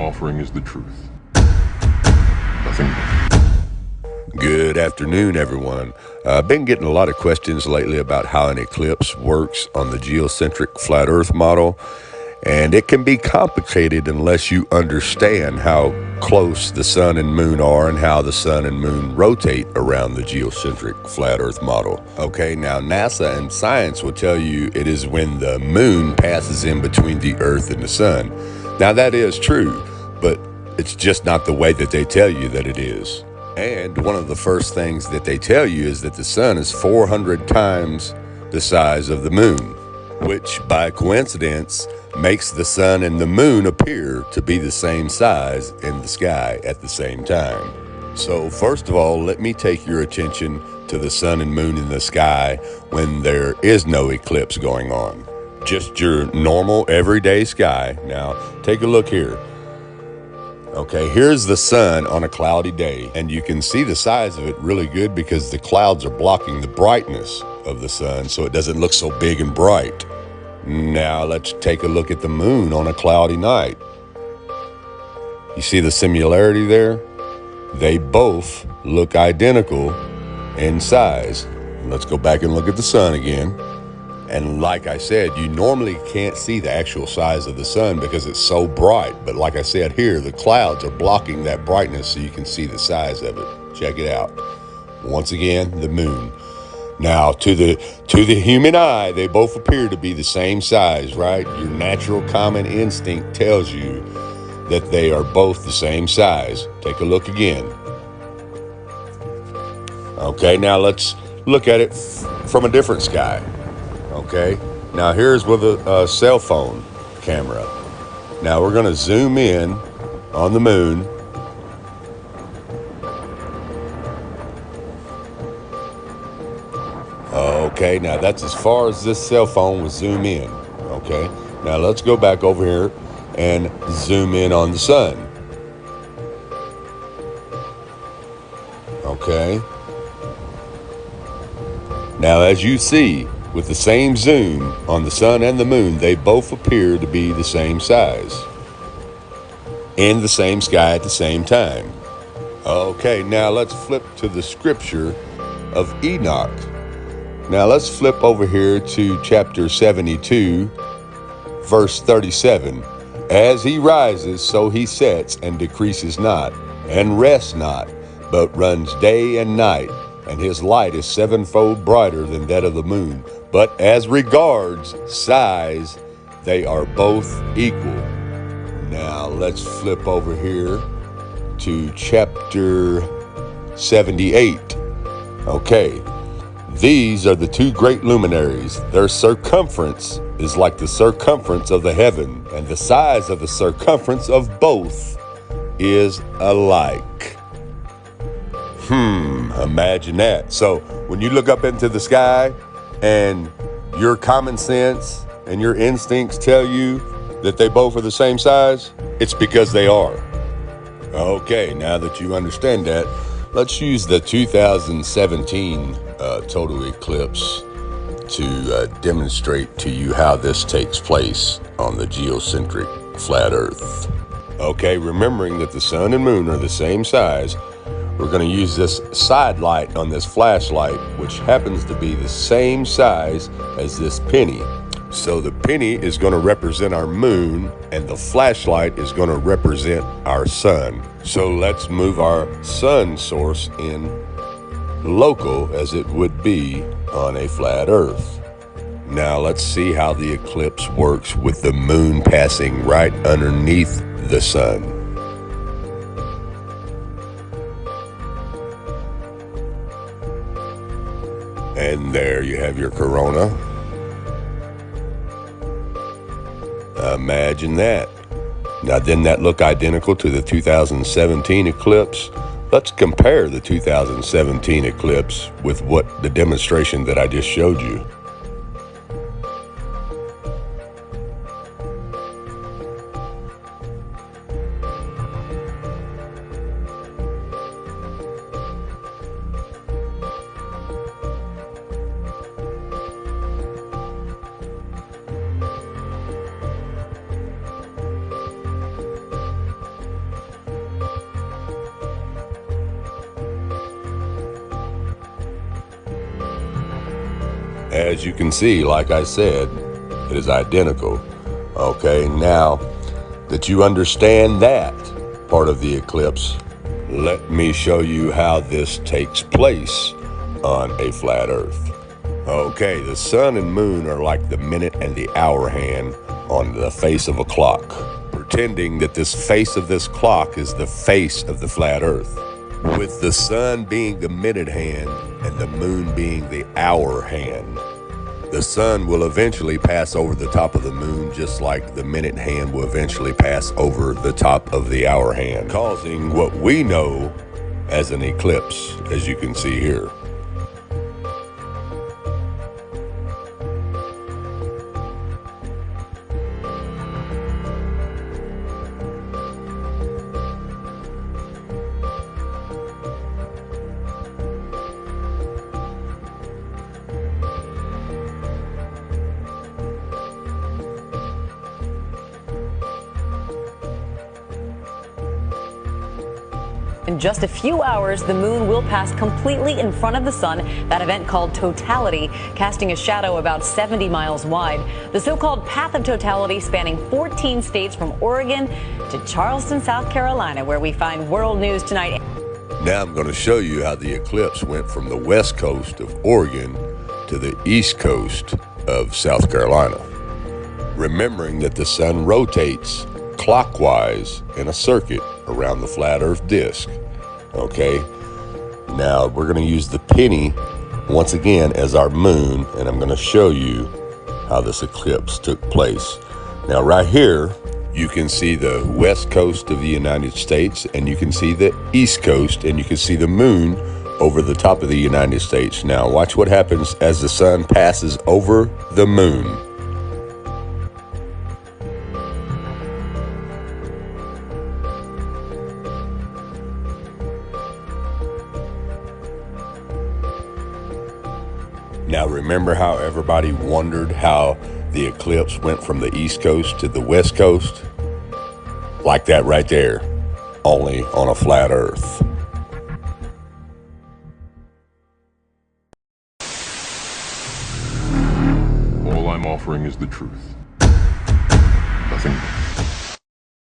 offering is the truth. Nothing more. Good afternoon, everyone. I've been getting a lot of questions lately about how an eclipse works on the geocentric flat Earth model, and it can be complicated unless you understand how close the sun and moon are and how the sun and moon rotate around the geocentric flat Earth model. Okay, now NASA and science will tell you it is when the moon passes in between the Earth and the sun. Now that is true, but it's just not the way that they tell you that it is. And one of the first things that they tell you is that the sun is 400 times the size of the moon, which by coincidence makes the sun and the moon appear to be the same size in the sky at the same time. So first of all, let me take your attention to the sun and moon in the sky when there is no eclipse going on. Just your normal everyday sky. Now take a look here. Okay, here's the sun on a cloudy day, and you can see the size of it really good because the clouds are blocking the brightness of the sun, so it doesn't look so big and bright. Now let's take a look at the moon on a cloudy night. You see the similarity there? They both look identical in size. Let's go back and look at the sun again. And like I said, you normally can't see the actual size of the sun because it's so bright. But like I said here, the clouds are blocking that brightness so you can see the size of it. Check it out. Once again, the moon. Now, to the human eye, they both appear to be the same size, right? Your natural common instinct tells you that they are both the same size. Take a look again. Okay, now let's look at it from a different sky. Okay, now here's with a cell phone camera. Now we're going to zoom in on the moon. Okay, now that's as far as this cell phone will zoom in. Okay, now let's go back over here and zoom in on the sun. Okay. Now as you see, with the same zoom on the sun and the moon, they both appear to be the same size in the same sky at the same time. Okay, now let's flip to the scripture of Enoch. Now let's flip over here to chapter 72, verse 37. As he rises, so he sets and decreases not, and rests not, but runs day and night, and his light is sevenfold brighter than that of the moon. But as regards size, they are both equal. Now let's flip over here to chapter 78. Okay, these are the two great luminaries. Their circumference is like the circumference of the heaven, and the size of the circumference of both is alike. Imagine that. So when you look up into the sky and your common sense and your instincts tell you that they both are the same size, it's because they are. Okay, now that you understand that, let's use the 2017 total eclipse to demonstrate to you how this takes place on the geocentric flat Earth. Okay, remembering that the sun and moon are the same size, we're going to use this side light on this flashlight, which happens to be the same size as this penny. So the penny is going to represent our moon, and the flashlight is going to represent our sun. So let's move our sun source in local as it would be on a flat Earth. Now let's see how the eclipse works with the moon passing right underneath the sun. And there you have your corona. Imagine that. Now, didn't that look identical to the 2017 eclipse? Let's compare the 2017 eclipse with what the demonstration that I just showed you. As you can see, like I said, it is identical. Okay, now that you understand that part of the eclipse, let me show you how this takes place on a flat Earth. Okay, the sun and moon are like the minute and the hour hand on the face of a clock, pretending that this face of this clock is the face of the flat Earth, with the sun being the minute hand and the moon being the hour hand. The sun will eventually pass over the top of the moon, just like the minute hand will eventually pass over the top of the hour hand, causing what we know as an eclipse, as you can see here. In just a few hours, the moon will pass completely in front of the sun, that event called totality, casting a shadow about 70 miles wide. The so-called path of totality spanning 14 states from Oregon to Charleston, South Carolina, where we find world news tonight. Now I'm going to show you how the eclipse went from the west coast of Oregon to the east coast of South Carolina. Remembering that the sun rotates clockwise in a circuit around the flat Earth disk. Okay, now we're going to use the penny once again as our moon, and I'm going to show you how this eclipse took place. Now right here you can see the west coast of the United States, and you can see the east coast, and you can see the moon over the top of the United States. Now watch what happens as the sun passes over the moon. Now remember how everybody wondered how the eclipse went from the east coast to the west coast? Like that right there, only on a flat Earth. All I'm offering is the truth. Nothing more.